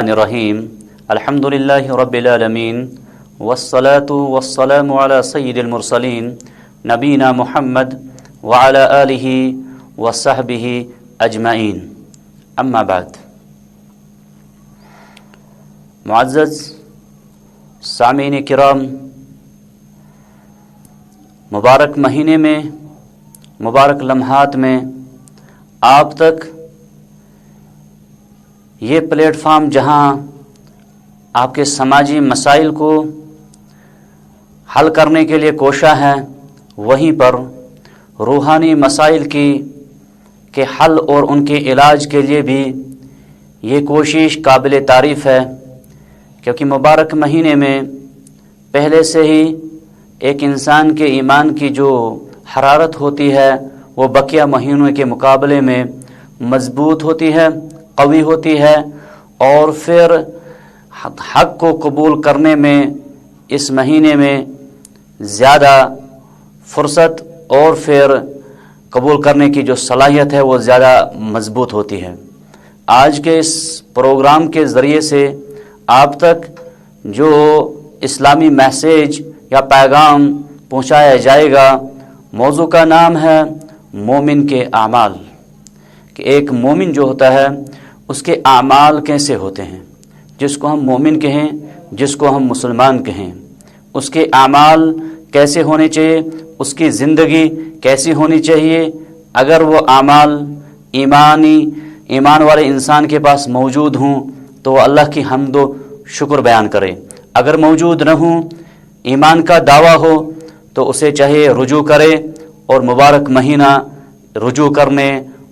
الرحیم الحمد للہ رب العالمین والصلاة والسلام علی سید المرسلین نبینا محمد وعلی آلہ وصحبہ اجمعین اما بعد۔ معزز سامعین کرام، مبارک مہینے میں، مبارک لمحات میں آپ تک یہ پلیٹ فارم جہاں آپ کے سماجی مسائل کو حل کرنے کے لیے کوشاں ہے، وہیں پر روحانی مسائل کے حل اور ان کے علاج کے لیے بھی یہ کوشش قابل تعریف ہے، کیونکہ مبارک مہینے میں پہلے سے ہی ایک انسان کے ایمان کی جو حرارت ہوتی ہے وہ بقیہ مہینوں کے مقابلے میں مضبوط ہوتی ہے، قوی ہوتی ہے، اور پھر حق کو قبول کرنے میں اس مہینے میں زیادہ فرصت اور پھر قبول کرنے کی جو صلاحیت ہے وہ زیادہ مضبوط ہوتی ہے۔ آج کے اس پروگرام کے ذریعے سے آپ تک جو اسلامی میسیج یا پیغام پہنچایا جائے گا، موضوع کا نام ہے مومن کے اعمال، کہ ایک مومن جو ہوتا ہے اس کے اعمال کیسے ہوتے ہیں، جس کو ہم مومن کہیں، جس کو ہم مسلمان کہیں، اس کے اعمال کیسے ہونے چاہیے، اس کی زندگی کیسی ہونی چاہیے۔ اگر وہ اعمال ایمان والے انسان کے پاس موجود ہوں تو وہ اللہ کی حمد و شکر بیان کرے، اگر موجود نہ ہوں، ایمان کا دعویٰ ہو تو اسے چاہے رجوع کرے، اور مبارک مہینہ رجوع کرنے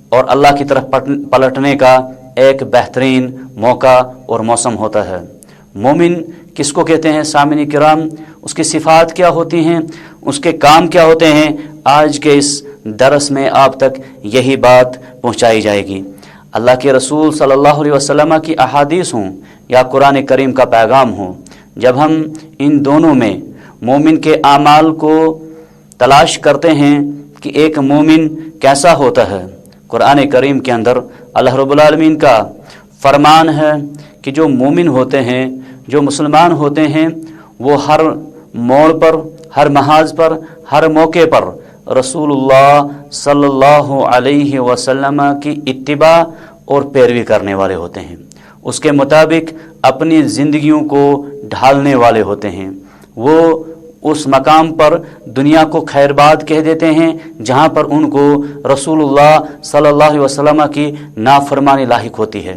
اور اللہ کی طرف پلٹنے کا ایک بہترین موقع اور موسم ہوتا ہے۔ مومن کس کو کہتے ہیں سامعین کرام؟ اس کی صفات کیا ہوتی ہیں، اس کے کام کیا ہوتے ہیں؟ آج کے اس درس میں آپ تک یہی بات پہنچائی جائے گی۔ اللہ کے رسول صلی اللہ علیہ وسلم کی احادیث ہوں یا قرآن کریم کا پیغام ہو، جب ہم ان دونوں میں مومن کے اعمال کو تلاش کرتے ہیں کہ ایک مومن کیسا ہوتا ہے، قرآن کریم کے اندر اللہ رب العالمین کا فرمان ہے کہ جو مومن ہوتے ہیں، جو مسلمان ہوتے ہیں، وہ ہر موڑ پر، ہر محاذ پر، ہر موقع پر رسول اللہ صلی اللہ علیہ وسلم کی اتباع اور پیروی کرنے والے ہوتے ہیں، اس کے مطابق اپنی زندگیوں کو ڈھالنے والے ہوتے ہیں۔ وہ اس مقام پر دنیا کو خیر باد کہہ دیتے ہیں جہاں پر ان کو رسول اللہ صلی اللہ علیہ وسلم کی نافرمانی لاحق ہوتی ہے۔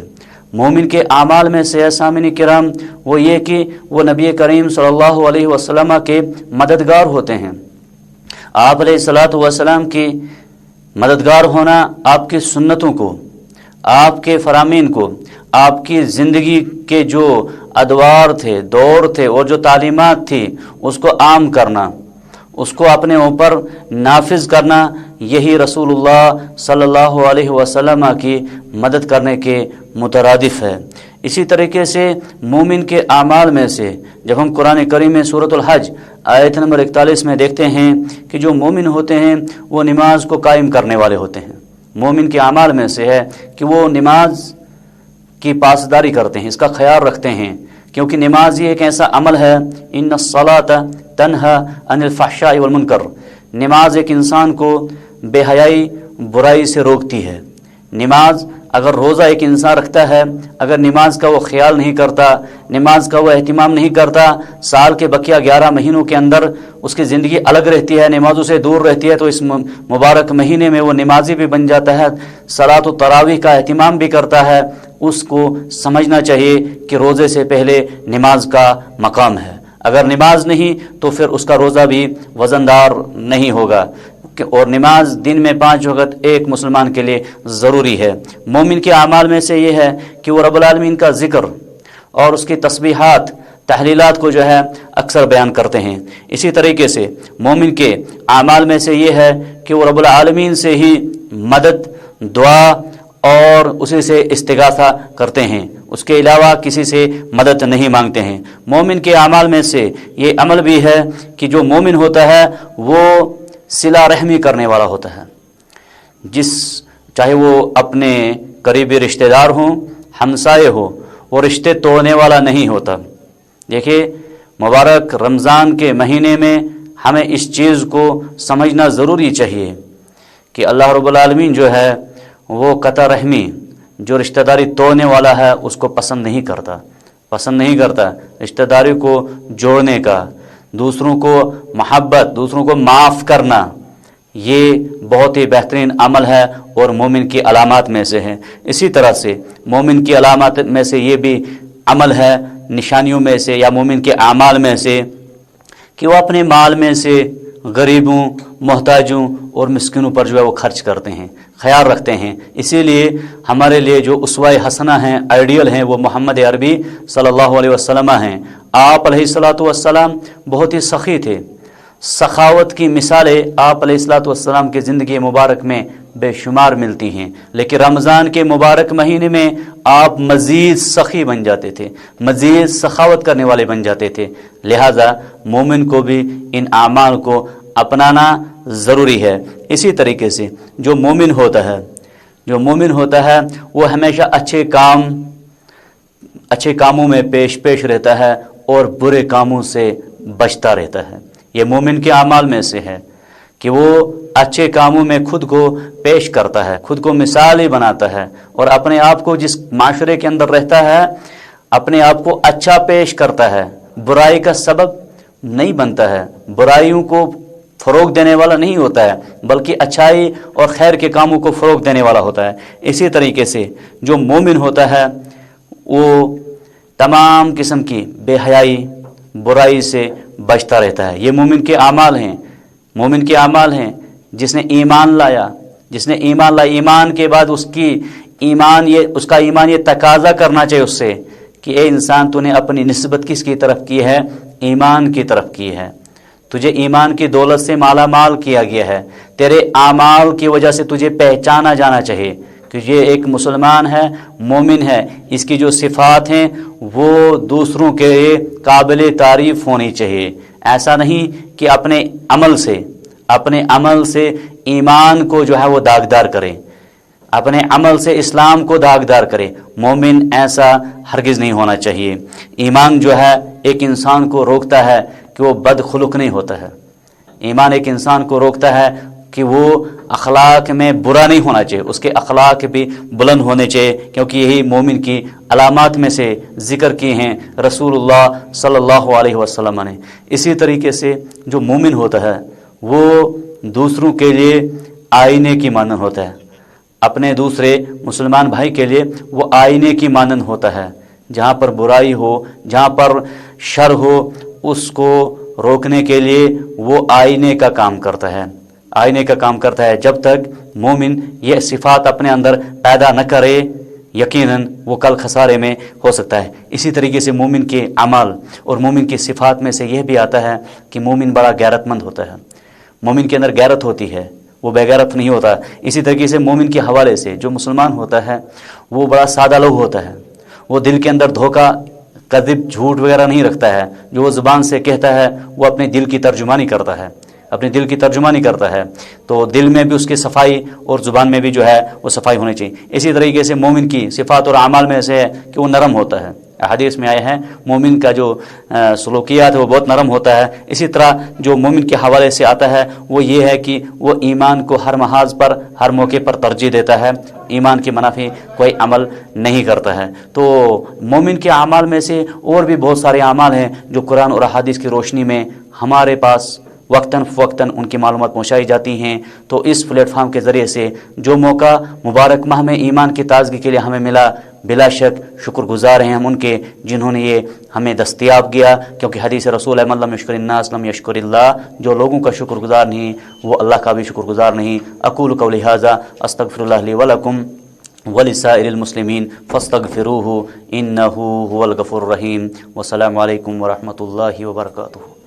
مومن کے اعمال میں سے سامعین کرام وہ یہ کہ وہ نبی کریم صلی اللہ علیہ وسلم کے مددگار ہوتے ہیں۔ آپ علیہ الصلاۃ والسلام کی مددگار ہونا آپ کی سنتوں کو، آپ کے فرامین کو، آپ کی زندگی کے جو ادوار تھے، دور تھے، اور جو تعلیمات تھی اس کو عام کرنا، اس کو اپنے اوپر نافذ کرنا، یہی رسول اللہ صلی اللہ علیہ وسلم کی مدد کرنے کے مترادف ہے۔ اسی طریقے سے مومن کے اعمال میں سے جب ہم قرآن کریم میں سورۃ الحج آیت نمبر 41 میں دیکھتے ہیں کہ جو مومن ہوتے ہیں وہ نماز کو قائم کرنے والے ہوتے ہیں۔ مومن کے اعمال میں سے ہے کہ وہ نماز کی پاسداری کرتے ہیں، اس کا خیال رکھتے ہیں، کیونکہ نماز یہ ایک ایسا عمل ہے، ان الصلاۃ تنہی عن الفحشاء والمنکر، نماز ایک انسان کو بے حیائی، برائی سے روکتی ہے۔ نماز اگر روزہ ایک انسان رکھتا ہے، اگر نماز کا وہ خیال نہیں کرتا، نماز کا وہ اہتمام نہیں کرتا، سال کے بقیہ 11 مہینوں کے اندر اس کی زندگی الگ رہتی ہے، نمازوں سے دور رہتی ہے، تو اس مبارک مہینے میں وہ نمازی بھی بن جاتا ہے، صلاۃ و تراویح کا اہتمام بھی کرتا ہے۔ اس کو سمجھنا چاہیے کہ روزے سے پہلے نماز کا مقام ہے، اگر نماز نہیں تو پھر اس کا روزہ بھی وزندار نہیں ہوگا، اور نماز دن میں 5 وقت ایک مسلمان کے لیے ضروری ہے۔ مومن کے اعمال میں سے یہ ہے کہ وہ رب العالمین کا ذکر اور اس کی تسبیحات، تحلیلات کو جو ہے اکثر بیان کرتے ہیں۔ اسی طریقے سے مومن کے اعمال میں سے یہ ہے کہ وہ رب العالمین سے ہی مدد، دعا اور اسی سے استغاثہ کرتے ہیں، اس کے علاوہ کسی سے مدد نہیں مانگتے ہیں۔ مومن کے اعمال میں سے یہ عمل بھی ہے کہ جو مومن ہوتا ہے وہ صلہ رحمی کرنے والا ہوتا ہے، چاہے وہ اپنے قریبی رشتہ دار ہوں، ہمسائے ہو، वो रिश्ते तोड़ने वाला नहीं होता। देखिए, मुबारक रमज़ान के महीने में हमें इस चीज़ को समझना ज़रूरी चाहिए कि अल्लाह रब्बुल आलमीन जो है वो कता रहमी, जो रिश्तेदारी तोड़ने वाला है, उसको पसंद नहीं करता। रिश्तेदारी को जोड़ने का, दूसरों को मोहब्बत, दूसरों को माफ़ करना, ये बहुत ही बेहतरीन अमल है और मोमिन की अलामात में से है। इसी तरह से मोमिन की अलामात में से ये भी अमल है, निशानियों में से या मोमिन के आमाल में से, कि वो अपने माल में से गरीबों, मोहताजों और मिस्किनों पर जो है वो खर्च करते हैं, ख्याल रखते हैं। इसीलिए हमारे लिए जो उसवा हसना हैं, आइडियल हैं, वो मोहम्मद अरबी सल्लल्लाहु अलैहि वसल्लम हैं। आप अलैहिस्सलातु वस्सलाम बहुत ही सखी थे। सखावत की मिसालें आप अलैहिस्सलातु वस्सलाम की ज़िंदगी मुबारक में बेशुमार मिलती हैं, लेकिन रमज़ान के मुबारक महीने में आप मज़ीद सखी बन जाते थे, मज़ीद सखावत करने वाले बन जाते थे। लिहाजा मोमिन को भी इन आमाल को अपनाना ज़रूरी है। इसी तरीके से जो मोमिन होता है वो हमेशा अच्छे कामों में पेश रहता है और बुरे कामों से बचता रहता है। ये मोमिन के आमाल में से है कि वो अच्छे कामों में खुद को पेश करता है, खुद को मिसाली बनाता है और अपने आप को जिस माशरे के अंदर रहता है अपने आप को अच्छा पेश करता है, बुराई का सबब नहीं बनता है, बुराइयों को फ़रोग देने वाला नहीं होता है, बल्कि अच्छाई और खैर के कामों को फ़रोग देने वाला होता है। इसी तरीके से जो मोमिन होता है वो तमाम किस्म की बेहयाई, बुराई से बचता रहता है। ये मोमिन के आमाल हैं। जिसने ईमान लाया, ईमान के बाद उसका ईमान ये तकाजा करना चाहिए उससे कि ए इंसान, तूने अपनी निस्बत किसकी तरफ की है? ईमान की तरफ की है। तुझे ईमान की दौलत से माला माल किया गया है, तेरे आमाल की वजह से तुझे पहचाना जाना चाहिए कि ये एक मुसलमान है, मोमिन है। इसकी जो सिफ़ात हैं वो दूसरों के काबिल तारीफ़ होनी चाहिए। ऐसा नहीं कि अपने अमल से ईमान को जो है वो दागदार करे, अपने अमल से इस्लाम को दागदार करे। मोमिन ऐसा हरगिज़ नहीं होना चाहिए। ईमान जो है एक इंसान को रोकता है कि वो बदखुलुक नहीं होता है। ईमान एक इंसान को रोकता है कि वो अखलाक में बुरा नहीं होना चाहिए, उसके अखलाक भी बुलंद होने चाहिए, क्योंकि यही मोमिन की अलामात में से ज़िक्र की हैं रसूलुल्लाह सल्लल्लाहु अलैहि वसल्लम ने। इसी तरीके से जो मोमिन होता है वो दूसरों के लिए आईने की मानन होता है, अपने दूसरे मुसलमान भाई के लिए वो आईने की मानन होता है। जहाँ पर बुराई हो, जहाँ पर शर हो, उसको रोकने के लिए वो आईने का काम करता है। जब तक मोमिन ये सिफ़ात अपने अंदर पैदा न करे, यकीनन वो कल खसारे में हो सकता है। इसी तरीके से मोमिन के अमाल और मोमिन की सिफ़ात में से यह भी आता है कि मोमिन बड़ा गैरतमंद होता है, मोमिन के अंदर गैरत होती है, वो बेगैरत नहीं होता। इसी तरीके से मोमिन के हवाले से जो मुसलमान होता है वो बड़ा सादा लहू होता है, वो दिल के अंदर धोखा, कज़िब, झूठ वगैरह नहीं रखता है। जो वो ज़ुबान से कहता है वो अपने दिल की तर्जुमानी करता है, तो दिल में भी उसकी सफाई और ज़ुबान में भी जो है वो सफाई होनी चाहिए। इसी तरीके से मोमिन की सिफ़ात और अमाल में से है कि वो नरम होता है। हदीस में आया है मोमिन का जो सलूकियात है वो बहुत नरम होता है। इसी तरह जो मोमिन के हवाले से आता है वो ये है कि वो ईमान को हर महाज पर, हर मौके पर तरजीह देता है, ईमान के मनाफी कोई अमल नहीं करता है। तो मोमिन के अमाल में से और भी बहुत सारे अमाल हैं जो कुरान और हदीस की रोशनी में हमारे पास वक्तन फ़वक्तन उनकी मालूमात पहुँचाई जाती हैं। तो इस प्लेटफार्म के ज़रिए से जो मौका मुबारक माह में ईमान की ताज़गी के लिए हमें मिला, बिला शक शुक्रगुज़ार हैं हम उनके जिन्होंने ये हमें दस्तयाब किया, क्योंकि हदीस रसूल है मन लम यशकुरिन्नास लम यशकुरिल्लाह, जो लोगों का शुक्रगुज़ार नहीं वो अल्लाह का भी शुक्रगुज़ार नहीं। अक़ूलु क़ौली हाज़ा अस्तग़फ़िरुल्लाह ली व लकुम वलिसाइरिल मुस्लिमीन फस्तग़फ़िरूहु इन्नहु हुवल गफ़ूरुर रहीम। वस्सलामु अलैकुम व रहमतुल्लाहि व बरकातुहू।